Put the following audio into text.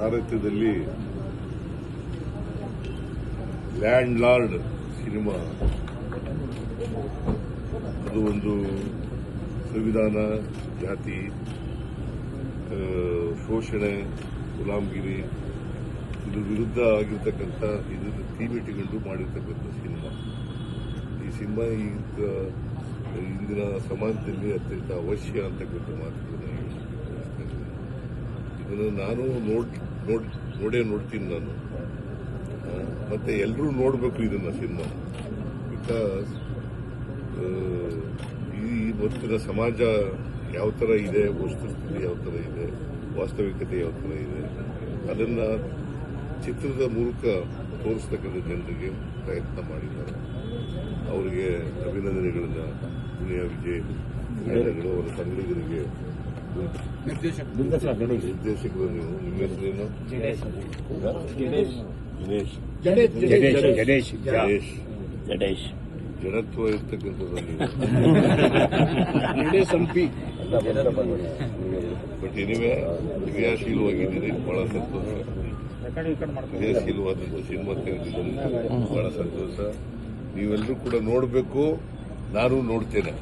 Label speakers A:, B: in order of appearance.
A: ಸಾರಥ್ಯದಲ್ಲಿ land lord cinema ಅದು ಒಂದು ಸಂವಿಧಾನ, ಜಾತಿ, ಶೋಷಣೆ, ಗುಲಾಮಗಿರಿ ಇದು ವಿರುದ್ಧ ಆಗಿರ್ತಕ್ಕಂಥ ಇದನ್ನು ಥೀಮ್ ಇಟ್ಟುಕೊಂಡು ಮಾಡಿರ್ತಕ್ಕಂಥ ಸಿನಿಮಾ. ಈ ಸಿನಿಮಾ ಈಗ ಇಂದಿನ ಸಮಾಜದಲ್ಲಿ ಅತ್ಯಂತ ಅವಶ್ಯ ಅಂತಕ್ಕಂಥ ಮಾತುಗಳನ್ನು ಇದನ್ನು ನಾನು ನೋಡ್ತೀನಿ ನಾನು. ಮತ್ತೆ ಎಲ್ಲರೂ ನೋಡಬೇಕು ಇದನ್ನ ಸಿನಿಮಾ. ಬಿಕಾಸ್ ಈ ಇವತ್ತಿನ ಸಮಾಜ ಯಾವ ಥರ ಇದೆ, ವಸ್ತುಸ್ಥಿತಿ ಯಾವ ಥರ ಇದೆ, ವಾಸ್ತವಿಕತೆ ಯಾವ ಥರ ಇದೆ, ಅದನ್ನ ಚಿತ್ರದ ಮೂಲಕ ತೋರಿಸ್ತಕ್ಕಂಥ ಜನರಿಗೆ ಪ್ರಯತ್ನ ಮಾಡಿದ್ದಾರೆ. ಅವರಿಗೆ ಅಭಿನಂದನೆಗಳನ್ನ ದುನಿಯಾ ವಿಜಯ್ ಅವರ ತಂಡಗಳಿಗೆ ನಿರ್ದೇಶಕರು. ನೀವು ನಿಮ್ಮ ಹೆಸರೇನು? ಗಣೇಶ್. ಜಡತ್ವ ಇರ್ತಕ್ಕಂಥದ್ದು ಬಟ್ ಎನಿವೆ ಕ್ರಿಯಾಶೀಲವಾಗಿದ್ದೀರಿ, ಬಹಳ ಸಂತೋಷ. ಕ್ರಿಯಾಶೀಲವಾದಂಥ ಸಿನಿಮಾ ತೆಗೆದಿದ್ದೀನಿ, ಬಹಳ ಸಂತೋಷ. ನೀವೆಲ್ಲರೂ ಕೂಡ ನೋಡಬೇಕು, ನಾನು ನೋಡ್ತೇನೆ.